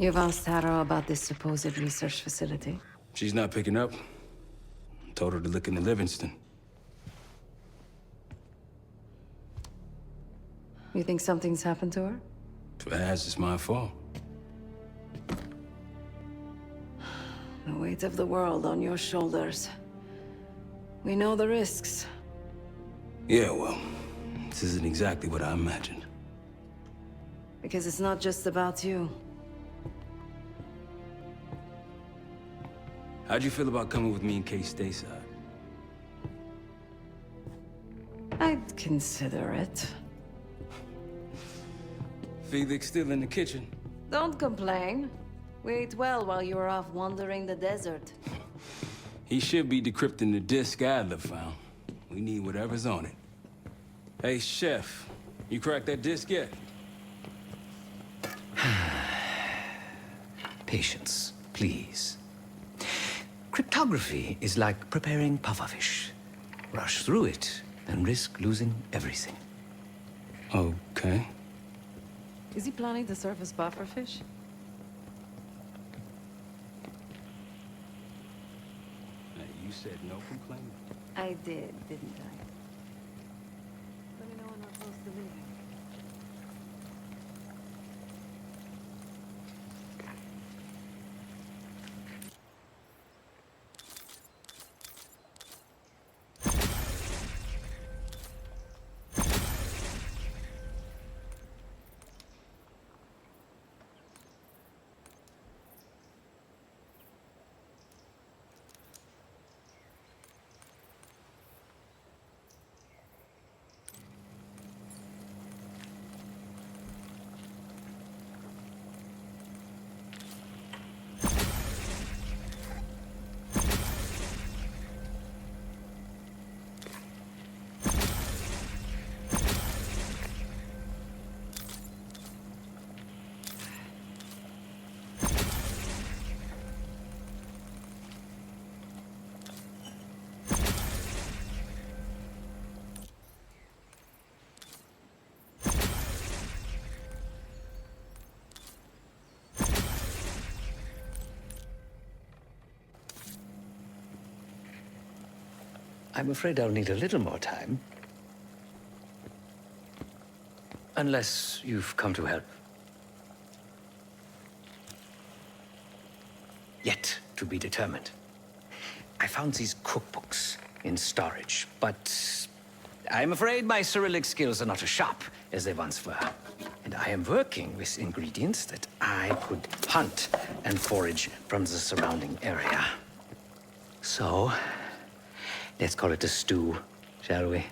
You've asked Tara about this supposed research facility? She's not picking up. Told her to look into Livingston. You think something's happened to her? If it has, it's my fault. The weight of the world on your shoulders. We know the risks. Yeah, well, this isn't exactly what I imagined. Because it's not just about you. How'd you feel about coming with me in case stateside? I'd consider it. Felix still in the kitchen? Don't complain. We ate well while you were off wandering the desert. He should be decrypting the disk Adler found. We need whatever's on it. Hey, Chef, you cracked that disk yet? Patience, please. Cryptography is like preparing pufferfish. Rush through it and risk losing everything. Okay. Is he planning to surface pufferfish? Hey, you said no complaining. I did, didn't I? Let me know when we're close to leaving. I'm afraid I'll need a little more time. Unless you've come to help. Yet to be determined. I found these cookbooks in storage, but I'm afraid my Cyrillic skills are not as sharp as they once were. And I am working with ingredients that I could hunt and forage from the surrounding area. So, let's call it a stew, shall we?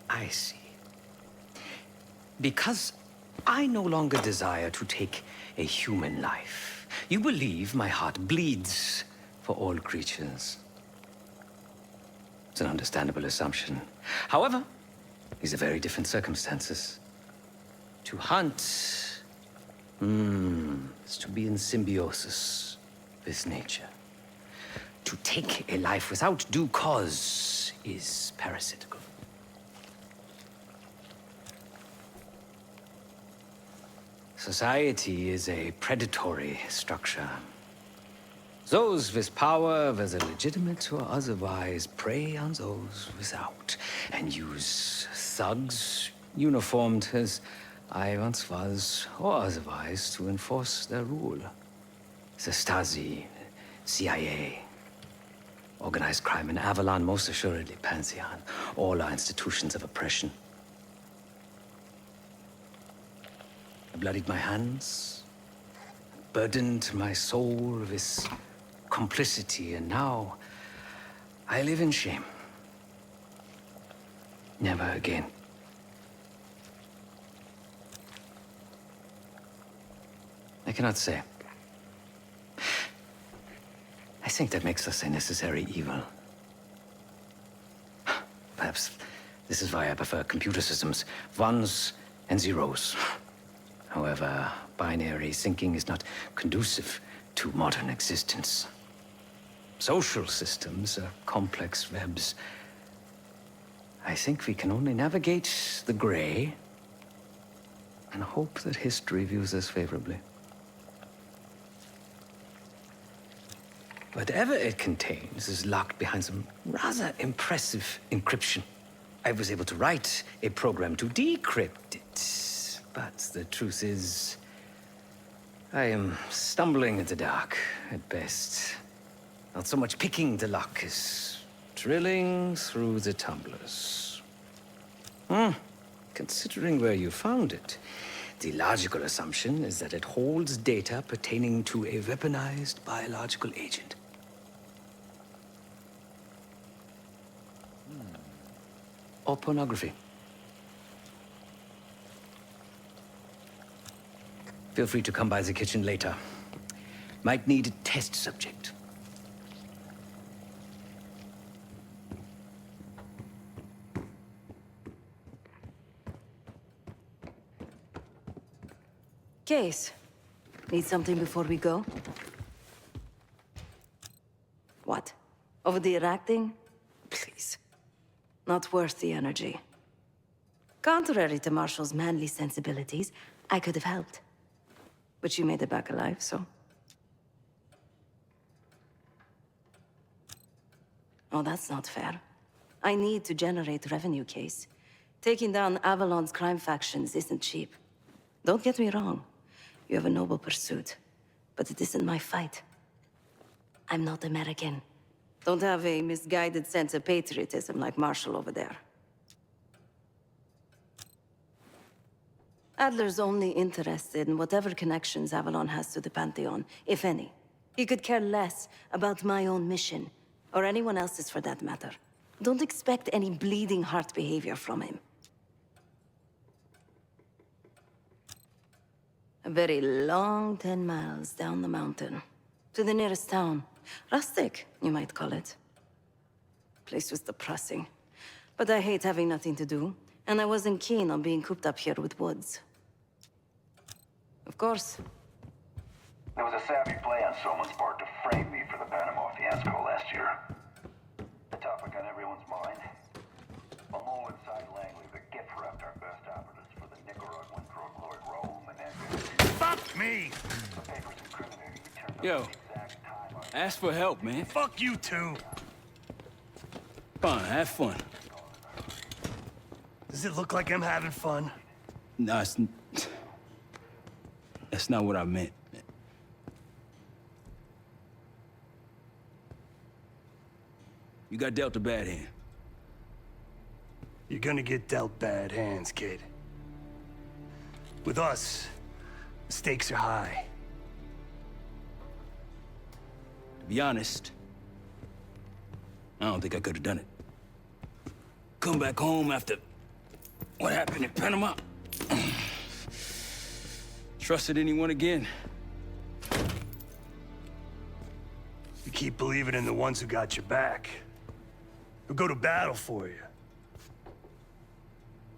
I see. Because I no longer desire to take a human life, you believe my heart bleeds for all creatures. It's an understandable assumption. However, these are very different circumstances. To hunt is to be in symbiosis with nature. To take a life without due cause is parasitical. Society is a predatory structure. Those with power, whether legitimate or otherwise, prey on those without, and use thugs uniformed as I once was, or otherwise, to enforce their rule. The Stasi, CIA, organized crime in Avalon, most assuredly Pantheon, all are institutions of oppression. I bloodied my hands, burdened my soul with complicity, and now I live in shame. Never again. I cannot say. I think that makes us a necessary evil. Perhaps this is why I prefer computer systems. Ones and zeros. However, binary thinking is not conducive to modern existence. Social systems are complex webs. I think we can only navigate the gray and hope that history views us favorably. Whatever it contains is locked behind some rather impressive encryption. I was able to write a program to decrypt it, but the truth is, I am stumbling in the dark at best. Not so much picking the lock as drilling through the tumblers. Considering where you found it, the logical assumption is that it holds data pertaining to a weaponized biological agent. Or pornography. Feel free to come by the kitchen later. Might need a test subject. Case. Need something before we go? What? Over the Iraq thing? Please. Not worth the energy. Contrary to Marshall's manly sensibilities, I could have helped. But you made it back alive, so... Oh, that's not fair. I need to generate revenue, Case. Taking down Avalon's crime factions isn't cheap. Don't get me wrong. You have a noble pursuit. But it isn't my fight. I'm not American. Don't have a misguided sense of patriotism like Marshall over there. Adler's only interested in whatever connections Avalon has to the Pantheon, if any. He could care less about my own mission, or anyone else's for that matter. Don't expect any bleeding heart behavior from him. A very long 10 miles down the mountain. To the nearest town. Rustic, you might call it. Place was depressing. But I hate having nothing to do, and I wasn't keen on being cooped up here with Woods. Of course. There was a savvy play on someone's part to frame me for the Panama fiasco last year. The topic on everyone's mind. Malone inside Langley that gift-wrapped our best operatives for the Nicaraguan drug lord Raul Menendez. Fuck me! The papers incriminating me turned up Yo. the exact time I... Ask for help, man. Fuck you too! Fine, have fun. Does it look like I'm having fun? No, that's not what I meant. You got dealt a bad hand. You're gonna get dealt bad hands, kid. With us, the stakes are high. To be honest, I don't think I could have done it. Come back home after what happened in Panama. Trusted anyone again? You keep believing in the ones who got your back. Who go to battle for you.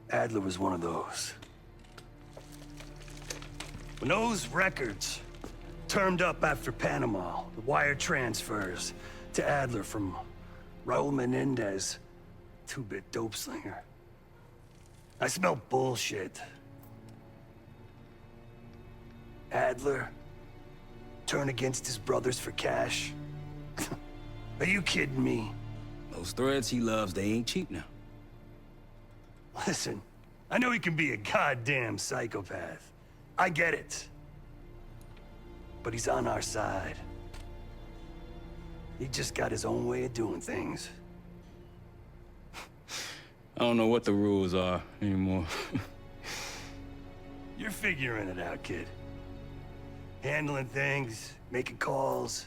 Adler was one of those. When those records turned up after Panama, the wire transfers to Adler from Raul Menendez, two-bit dope slinger. I smelled bullshit. Adler turn against his brothers for cash? Are you kidding me? Those threads he loves, they ain't cheap now. Listen, I know he can be a goddamn psychopath. I get it. But he's on our side. He just got his own way of doing things. I don't know what the rules are anymore. You're figuring it out, kid. Handling things, making calls.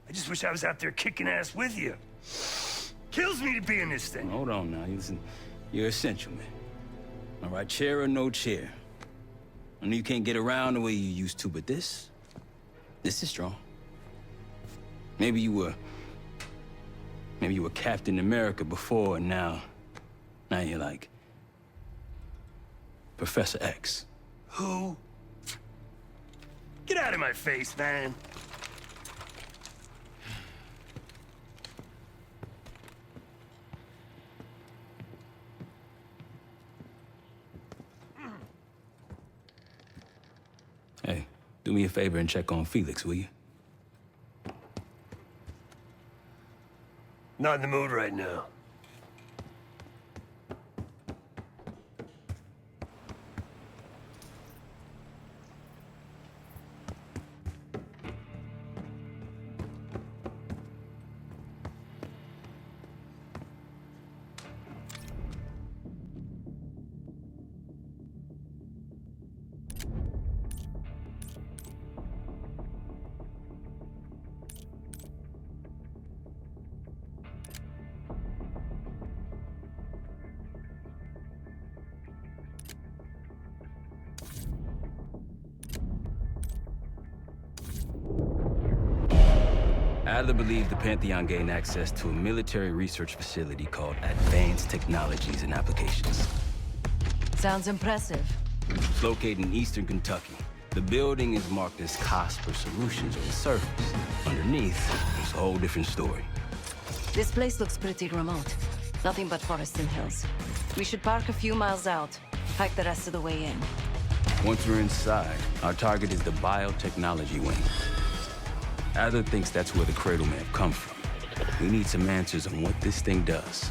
I just wish I was out there kicking ass with you. Kills me to be in this thing. Hold on now, you're essential, man. All right, chair or no chair. I know you can't get around the way you used to, but this is strong. Maybe you were Captain America before, and now you're like Professor X. Who? Get out of my face, man. Do me a favor and check on Felix, will you? Not in the mood right now. Adler believed the Pantheon gained access to a military research facility called Advanced Technologies and Applications. Sounds impressive. It's located in eastern Kentucky. The building is marked as COSPER Solutions on the surface. Underneath, it's a whole different story. This place looks pretty remote. Nothing but forests and hills. We should park a few miles out, hike the rest of the way in. Once we're inside, our target is the biotechnology wing. Adler thinks that's where the Cradle may have come from. We need some answers on what this thing does.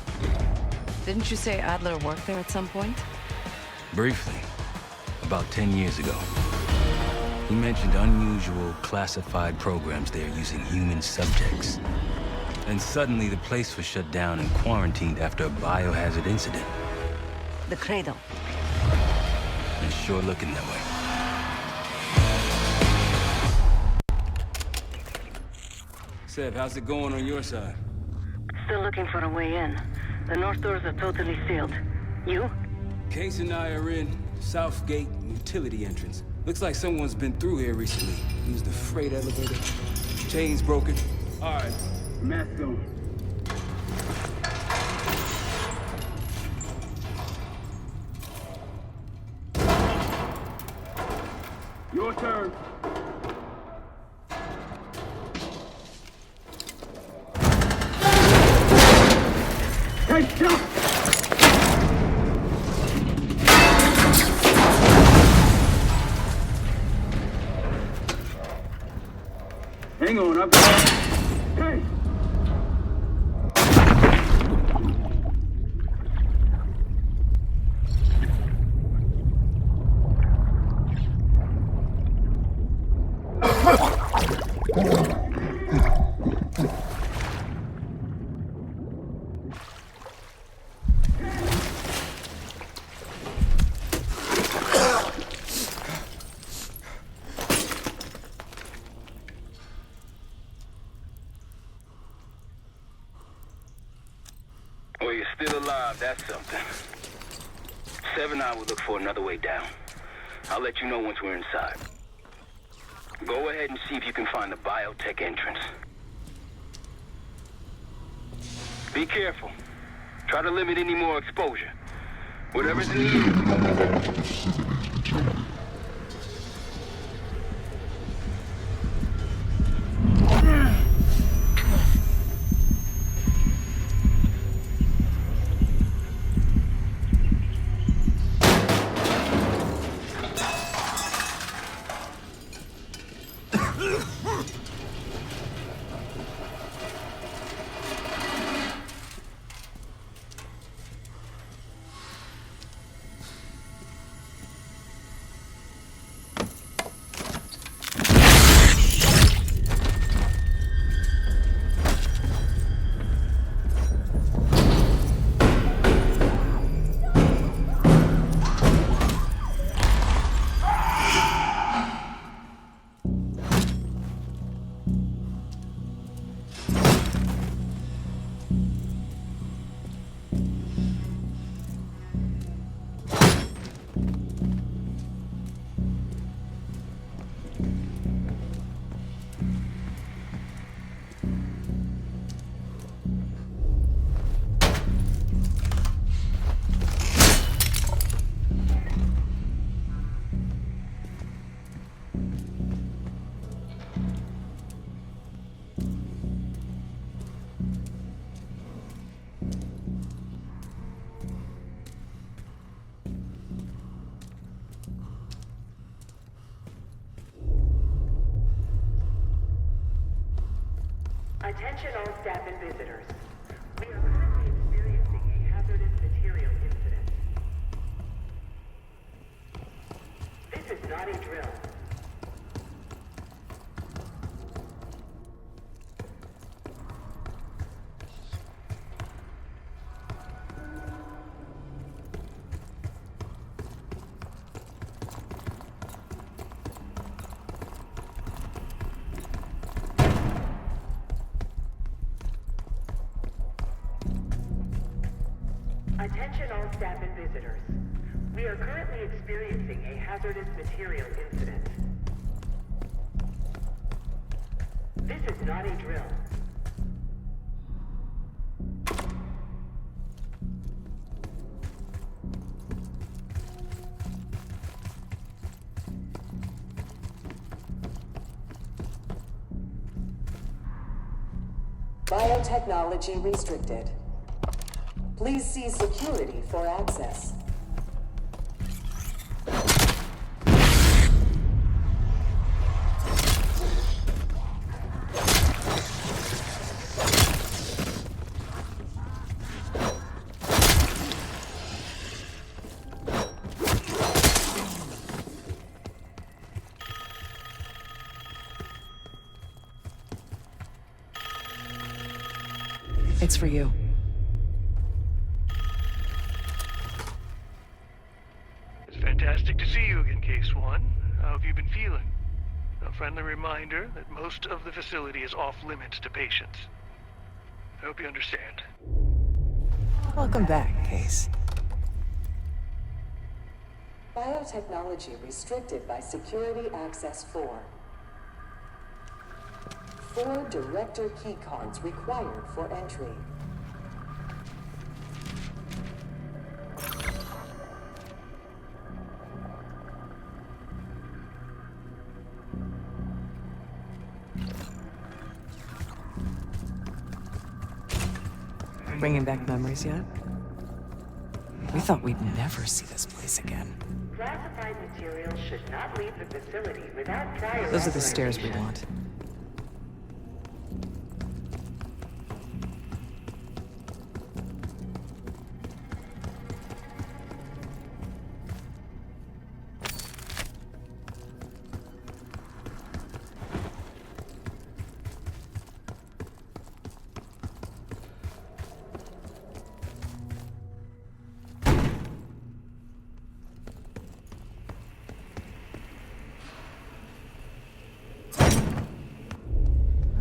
Didn't you say Adler worked there at some point? Briefly, about 10 years ago. He mentioned unusual, classified programs there using human subjects. And suddenly the place was shut down and quarantined after a biohazard incident. The Cradle. It's sure looking that way. Seb, how's it going on your side? Still looking for a way in. The north doors are totally sealed. You? Case and I are in South Gate utility entrance. Looks like someone's been through here recently. Used the freight elevator. Chains broken. All right, mask on. Your turn. Hey, jump! Hang on, I've got... Hey! Well, you're still alive, that's something. Sev and I will look for another way down. I'll let you know once we're inside. Go ahead and see if you can find the biotech entrance. Be careful. Try to limit any more exposure. Whatever's needed. Attention all staff and visitors. We are currently experiencing a hazardous material incident. This is not a drill. Attention all staff and visitors. We are currently experiencing a hazardous material incident. This is not a drill. Biotechnology restricted. Please see security for access. It's for you. It's fantastic to see you again, Case One. How have you been feeling? A friendly reminder that most of the facility is off limits to patients. I hope you understand. Welcome back, Case. Biotechnology restricted by Security Access 4. 4 director keycards required for entry. Bringing back memories yet? We thought we'd never see this place again. Classified materials should not leave the facility without prior Those are the stairs we authorization. want.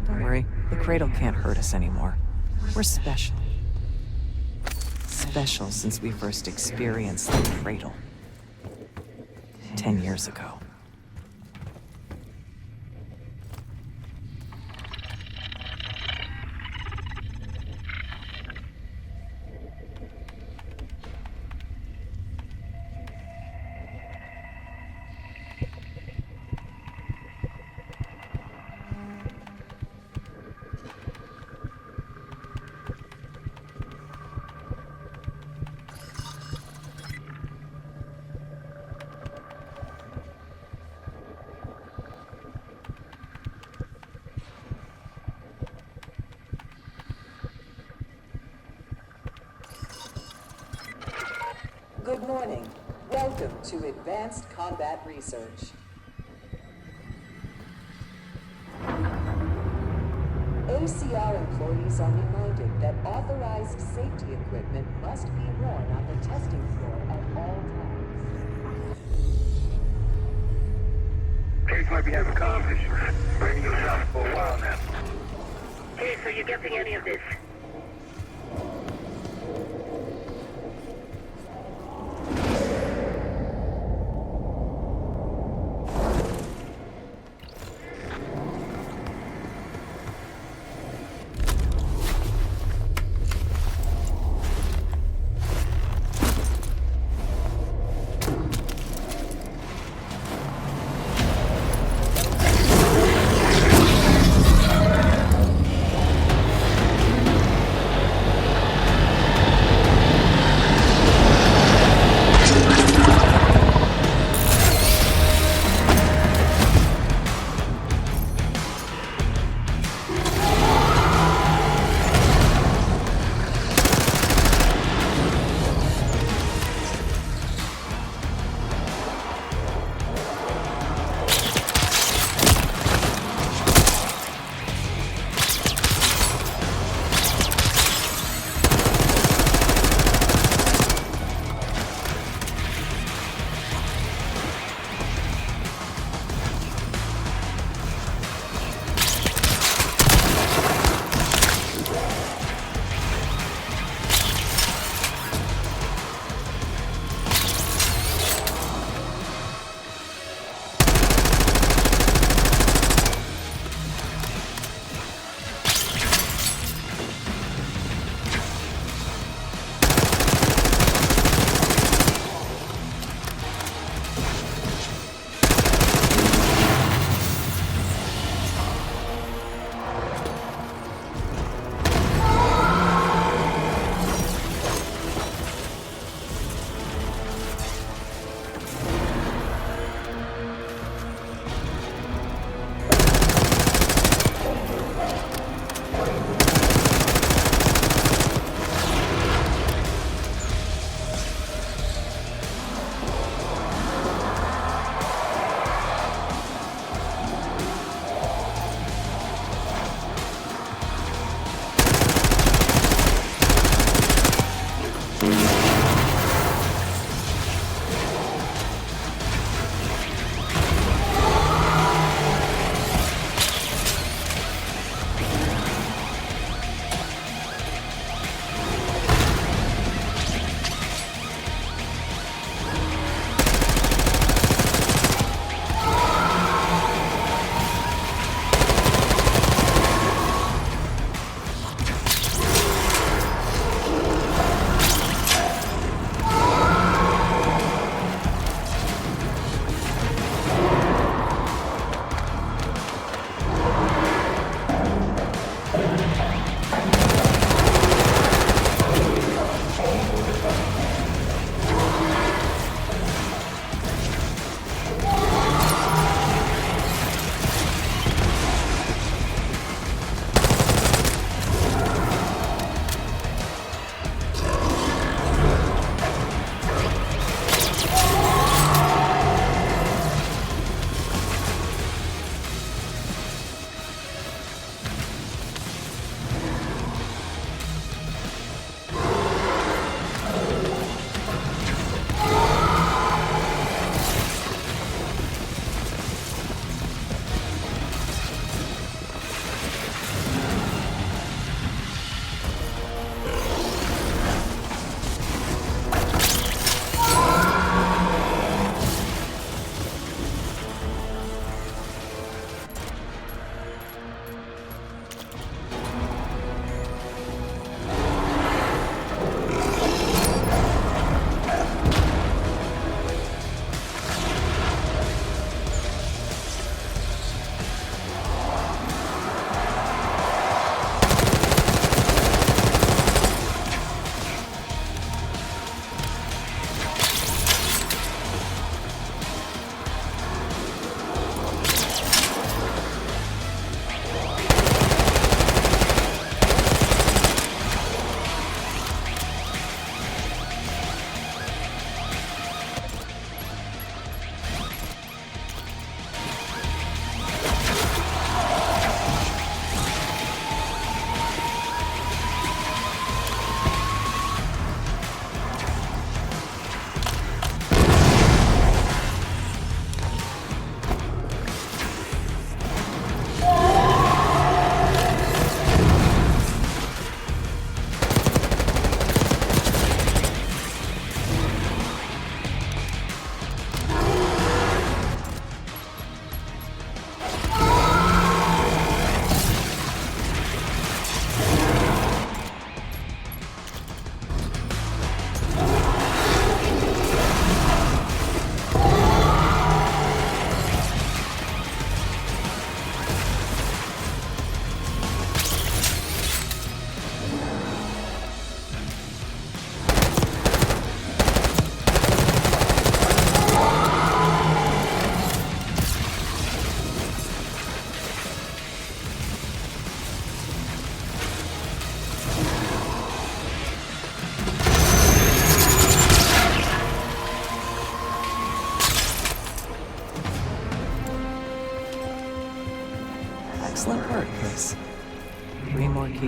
Don't worry, the cradle can't hurt us anymore. We're special. Special since we first experienced the cradle. 10 years ago. Good morning. Welcome to Advanced Combat Research. ACR employees are reminded that authorized safety equipment must be worn on the testing floor at all times. Case might be having comm issues. Bringing you south for a while now. Case, are you getting any of this?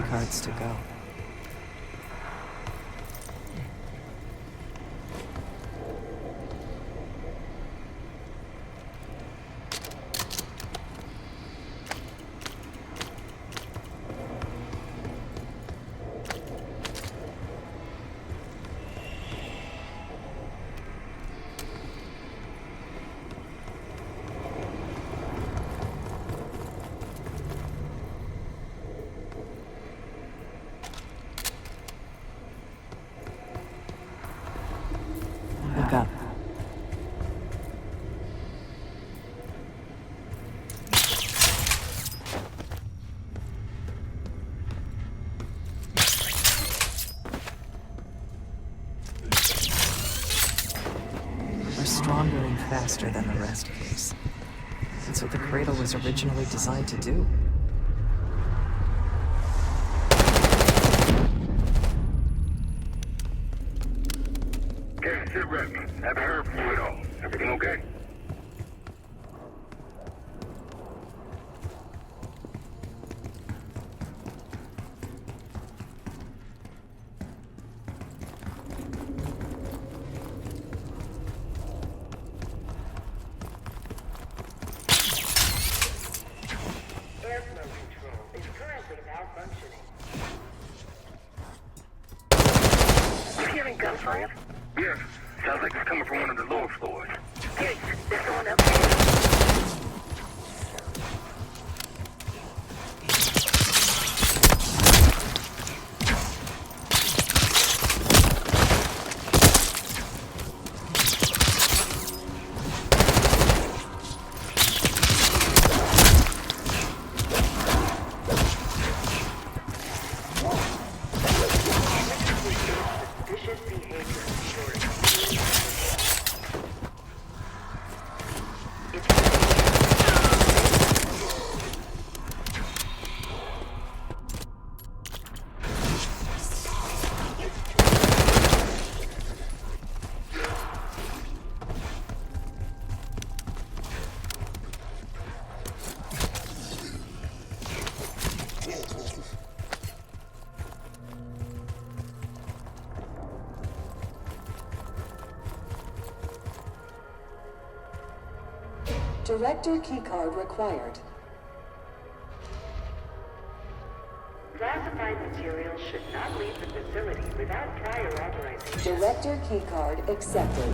keycards to go. Look up. We're stronger and faster than the rest of us. That's what the cradle was originally designed to do. Okay, sit rep. Haven't heard from you at all. Everything okay? Airflow control is currently malfunctioning. You hearing gunfire? Yeah. Sounds like it's coming from one of the lower floors. Hey, there's someone up there. Suspicious behavior during Director keycard required. classified material should not leave the facility without prior authorization. Director keycard accepted.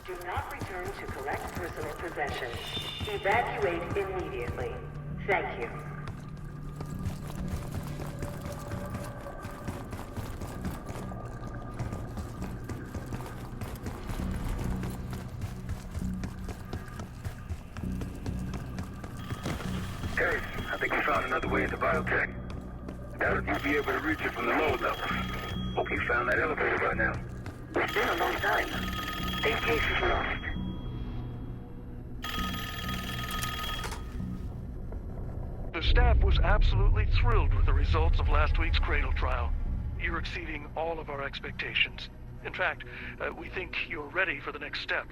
Do not return to collect personal possessions. Evacuate immediately. Thank you. Okay, I think we found another way into biotech. Doubt you'll be able to reach it from the lower level. Hope you found that elevator by now. It's been a long time. This case is lost. The staff was absolutely thrilled with the results of last week's Cradle trial. You're exceeding all of our expectations. In fact, we think you're ready for the next step.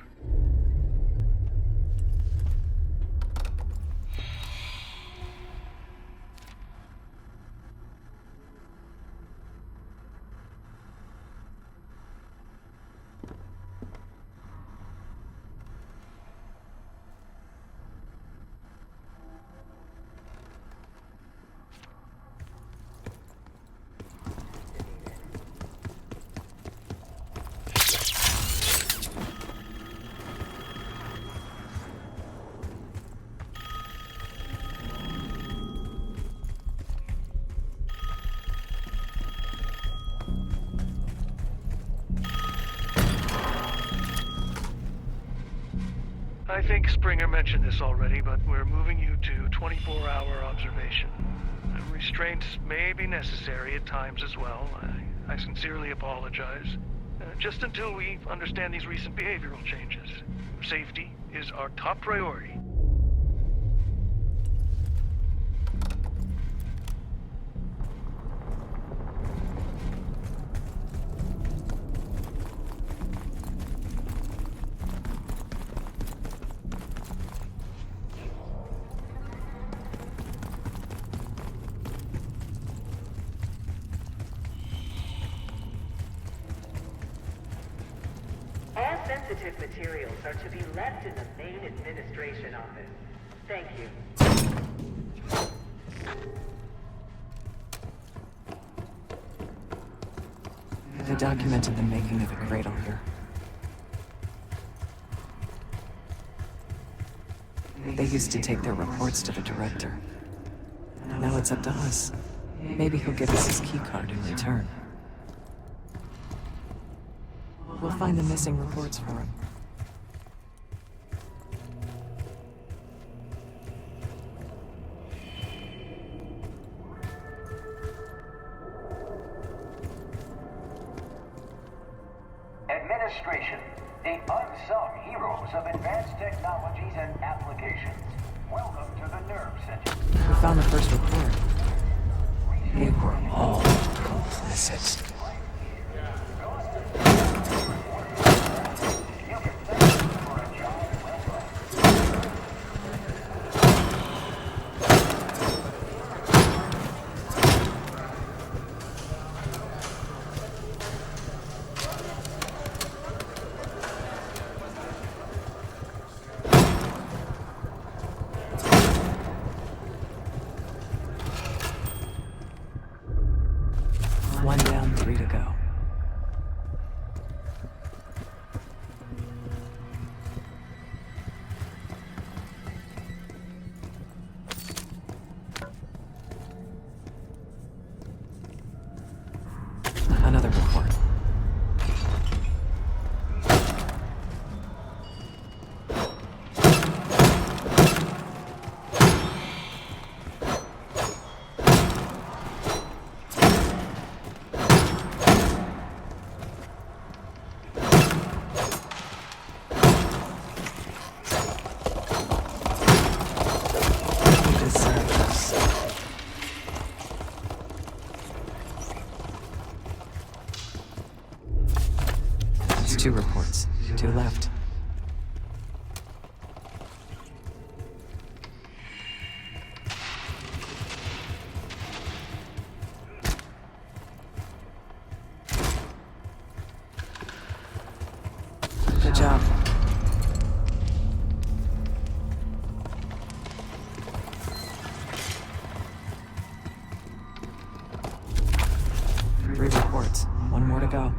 I think Springer mentioned this already, but we're moving you to 24-hour observation. Restraints may be necessary at times as well. I sincerely apologize. Just until we understand these recent behavioral changes. Safety is our top priority. All sensitive materials are to be left in the main administration office. Thank you. They documented the making of the cradle here. They used to take their reports to the director. Now it's up to us. Maybe he'll give us his keycard in return. We'll find the missing reports for him. Administration, the unsung heroes of advanced technologies and applications. Welcome to the Nerve Center. We found the first report. They were all complicit. One down, 3 to go. Another report. There's 2 reports. 2 left. Good job. Three reports. 1 more to go.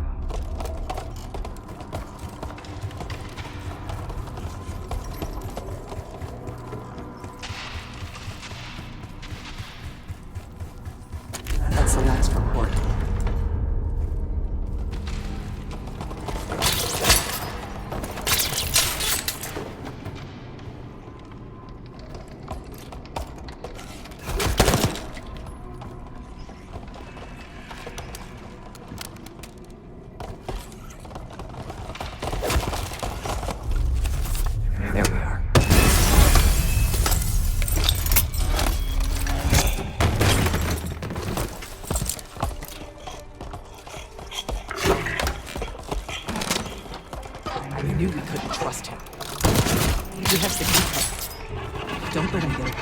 That's the last report. There we are. We knew we couldn't trust him. He has the key. Don't let him get it.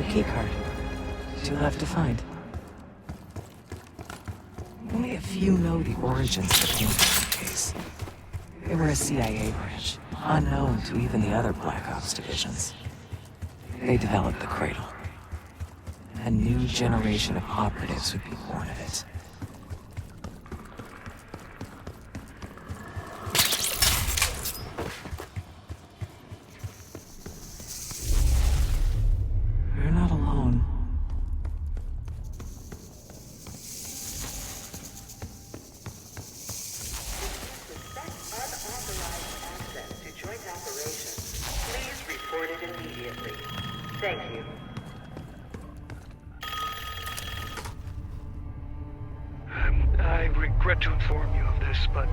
Another keycard. 2 left to find. Only a few know the origins of the Emergence case. They were a CIA branch, unknown to even the other Black Ops divisions. They developed the Cradle. A new generation of operatives would be born of it. You're not alone. Access to joint operations. Please report it immediately. Thank you. I regret to inform you of this, but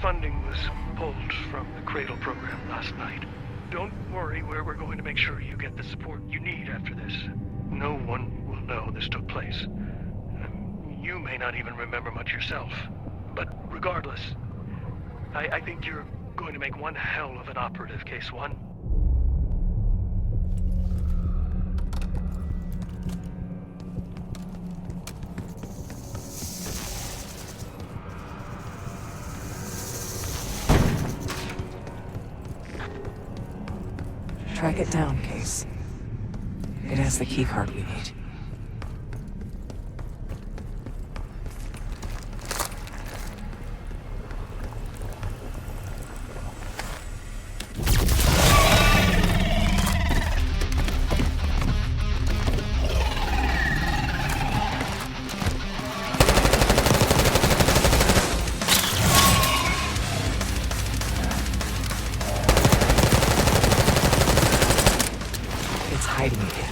funding was pulled from the Cradle program last night. Don't worry, we're going to make sure you get the support you need after this. No one will know this took place. You may not even remember much yourself. But regardless, I think you're going to make one hell of an operative, Case 1. Track it down, Case. It has the keycard we need. It's hiding again.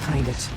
Find it.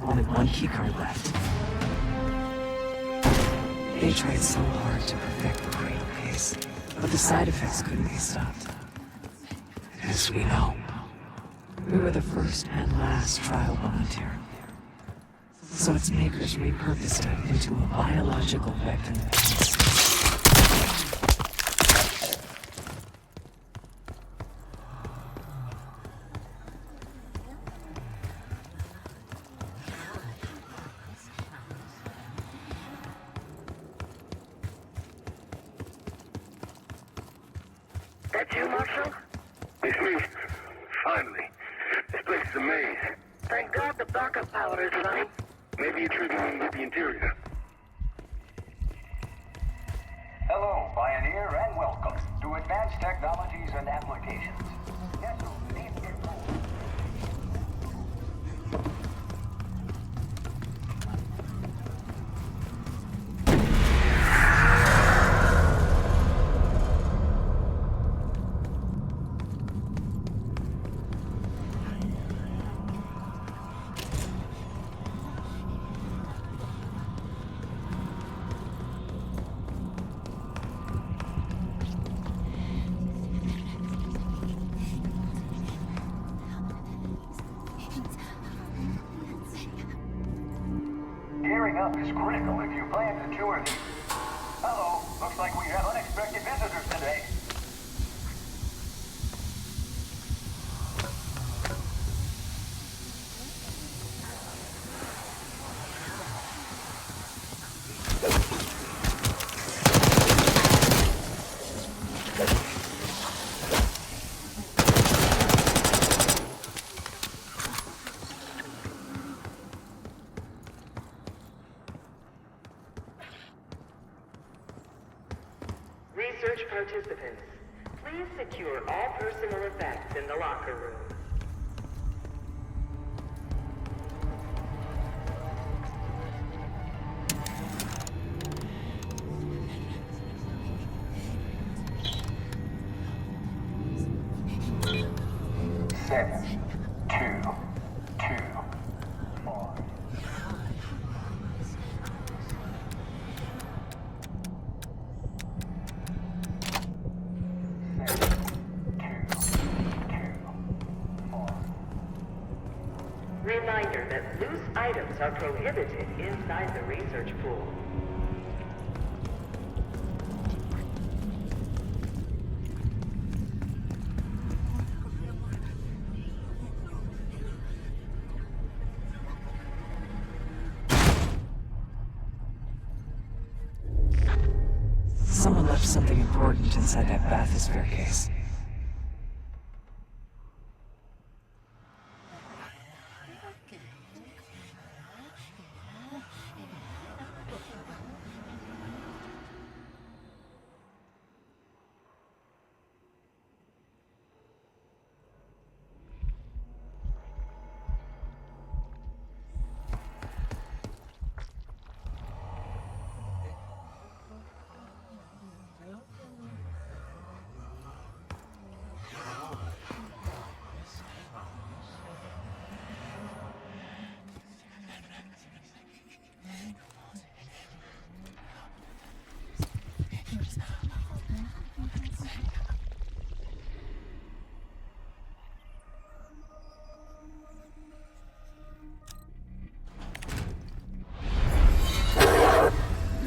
Only one keycard left. They tried so hard to perfect the cradle case, but the side effects couldn't be stopped. As we know, we were the first and last trial volunteer. So its makers repurposed it into a biological weapon. That you, Marshal? It's me. Finally. This place is a maze. Thank God the backup power is running. Maybe you're triggering with the interior. Hello, Pioneer, and welcome to Advanced Technologies and Applications. Yes, sir. Please get forward. Gearing up is critical if you plan to tour the... Hello, looks like we have unexpected visitors today. Research participants, please secure all personal effects in the locker room. Seven, two, four. Reminder that loose items are prohibited inside the research pool. Someone left something important inside that bathysphere case.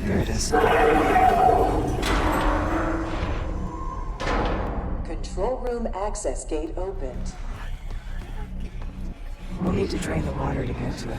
Here it is. Control room access gate opened. We'll need to drain the water to get to it.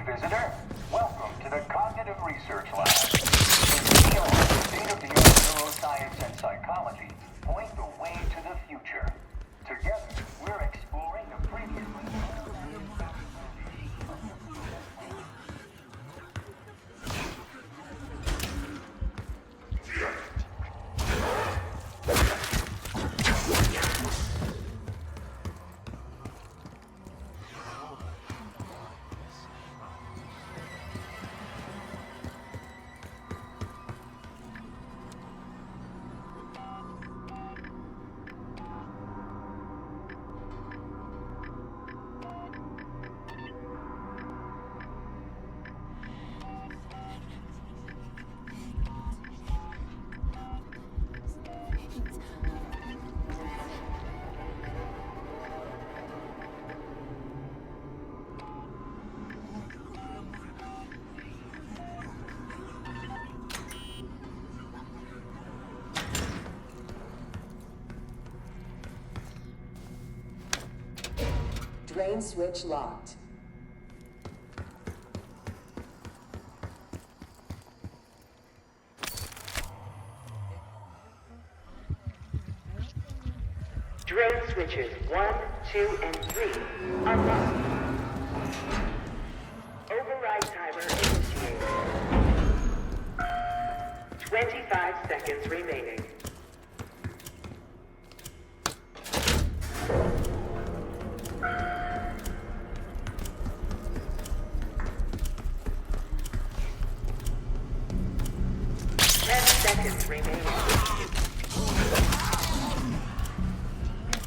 visitor. Welcome to the Cognitive Research Lab. State-of-the-art neuroscience and psychology point the way to the future. Together, we're exploring the previously... Drain switch locked. Drain switches 1, 2, and 3 unlocked. Override timer initiated. 25 seconds remaining. Seconds remaining.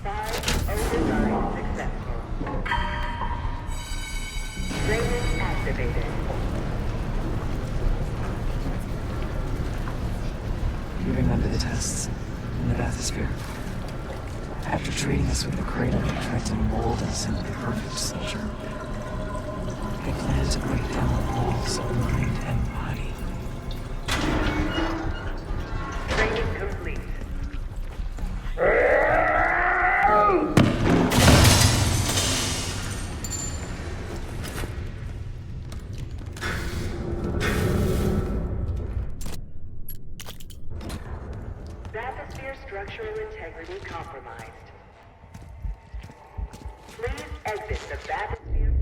5 override successful. Drainage activated. You remember the tests in the bathysphere? After treating us with the cradle, they tried to mold us into the perfect soldier. They planned to break down the walls of mind and body. Training complete. Bathysphere structural integrity compromised. Please exit the bathysphere.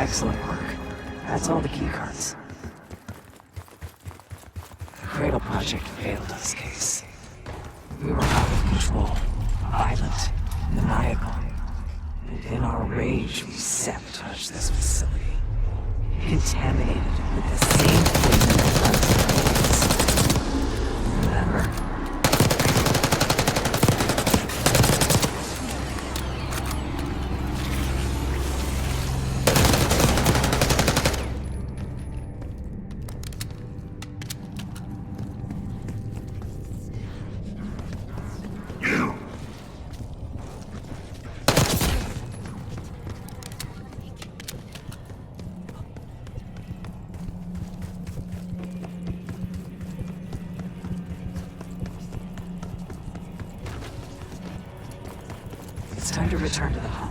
Excellent work. That's all the keycards. The Cradle Project failed us, Case. We were out of control, violent, maniacal. And in our rage, we sabotaged this facility. Contaminated it with the same poison that runs our veins. Remember? It's time to return to the hub.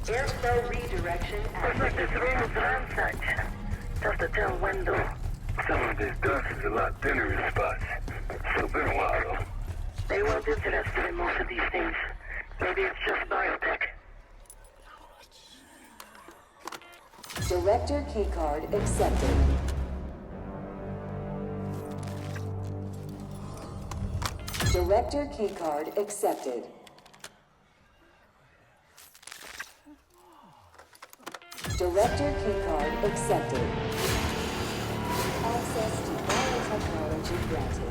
Airflow redirection Looks like this room is ransacked. Tough to tell when though. Some of this dust is a lot thinner in spots. Still been a while though. They weren't interested in most of these things. Maybe it's just biotech. Director keycard accepted. Director keycard accepted. Director keycard accepted. Access to biotechnology granted.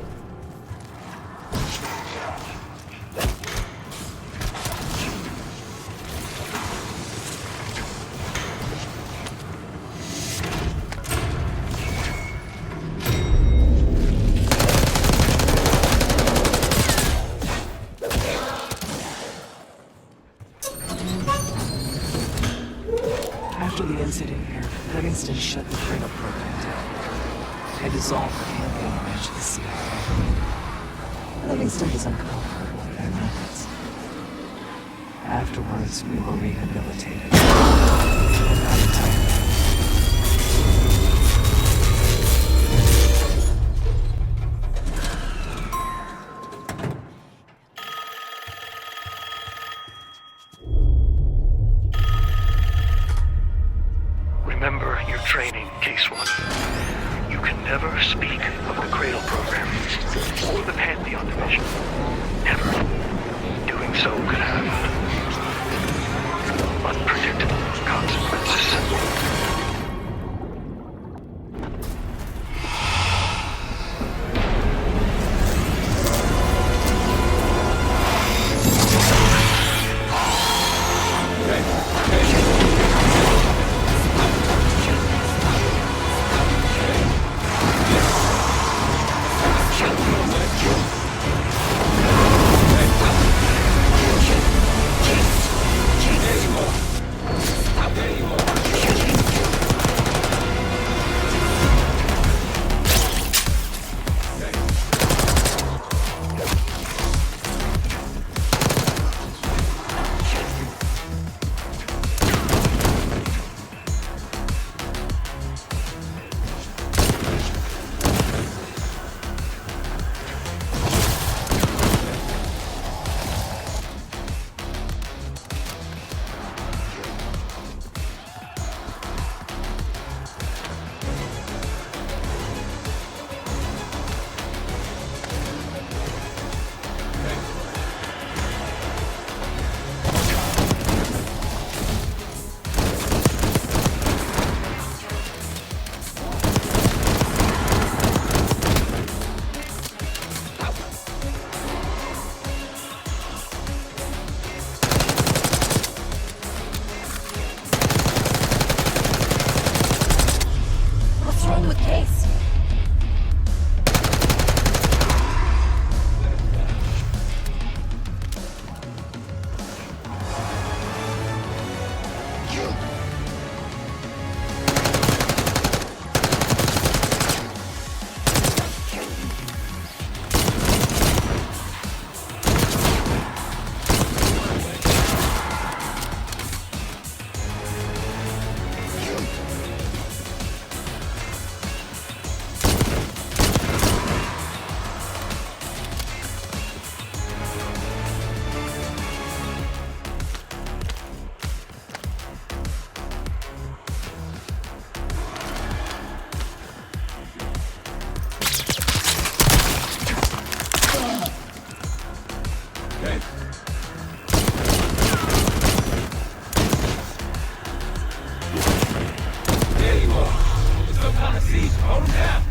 After the incident here, Livingston shut the Cradle program down. I dissolved the campaign branch of the CIA. Livingston was uncomfortable with their methods. Afterwards, we were rehabilitated. And not entirely. Remember your training, Case 1. You can never speak of the Cradle program or the Pantheon division. Never. Doing so could have unpredictable consequences. I see you. Hold him down.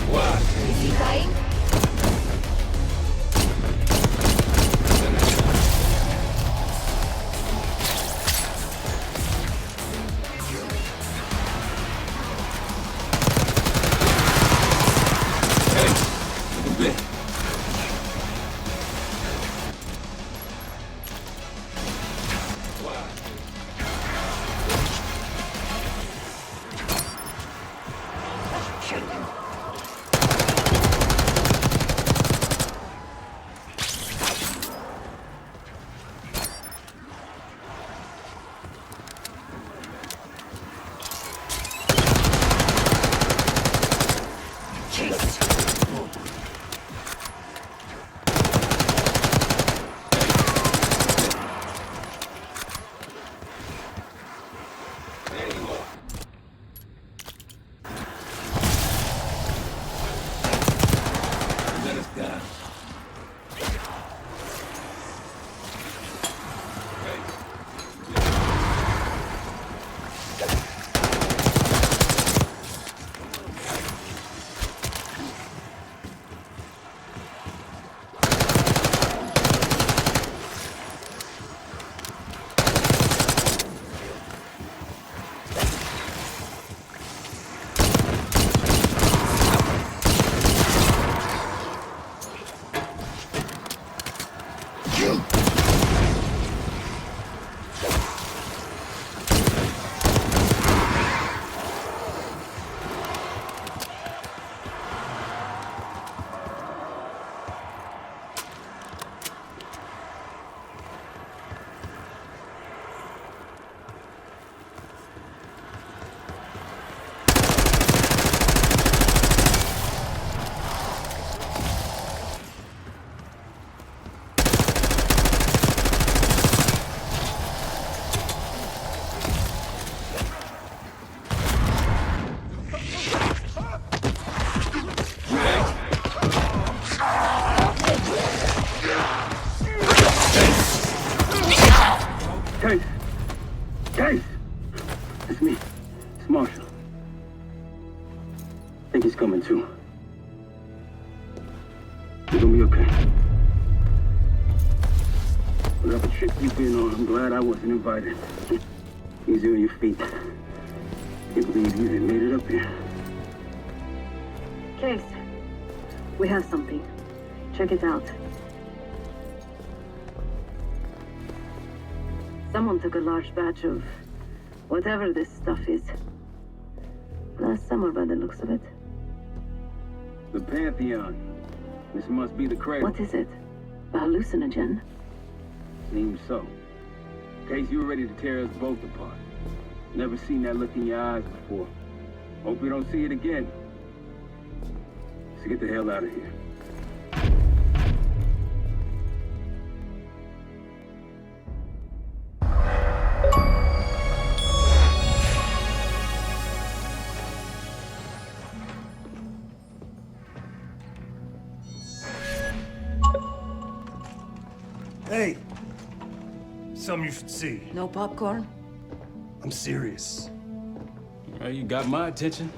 What? Is he dying? Guys! It's me. It's Marshall. I think he's coming too. You're gonna be okay. Whatever trip you've been on, I'm glad I wasn't invited. Easy on your feet. Can't believe you even made it up here. Case. We have something. Check it out. Someone took a large batch of whatever this stuff is. Last summer, by the looks of it. The Pantheon. This must be the cradle. What is it? A hallucinogen? Seems so. Case, you were ready to tear us both apart. Never seen that look in your eyes before. Hope we don't see it again. Let's get the hell out of here. Hey! Something you should see. No popcorn? I'm serious. Well, you got my attention.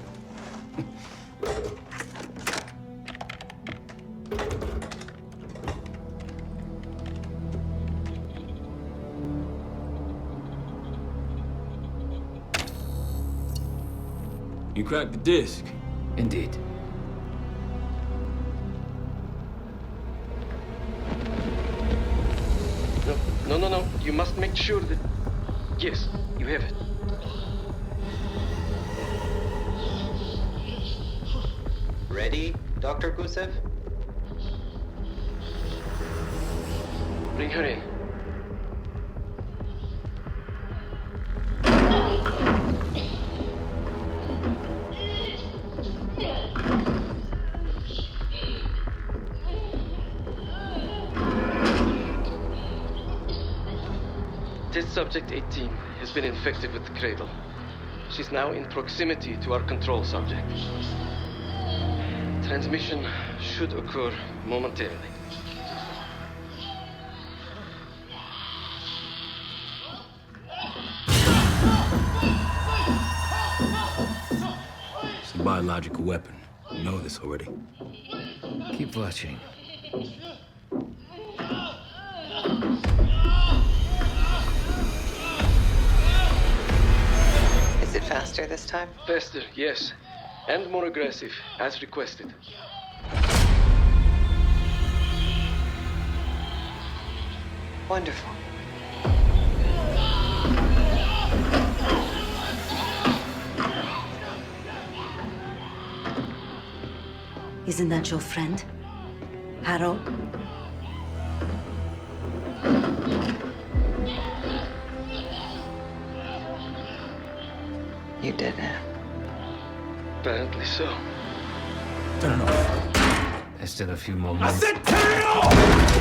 You cracked the disc. Indeed. No. You must make sure that... Yes, you have it. Ready, Dr. Gusev? Bring her in. Test subject 18 has been infected with the cradle. She's now in proximity to our control subject. Transmission should occur momentarily. biological weapon. You know this already. Keep watching. Is it faster this time? Faster, yes. And more aggressive, as requested. Wonderful. Isn't that your friend? Harrow? You did it. Apparently so. Turn it off. There's still a few more I minutes. said turn it off!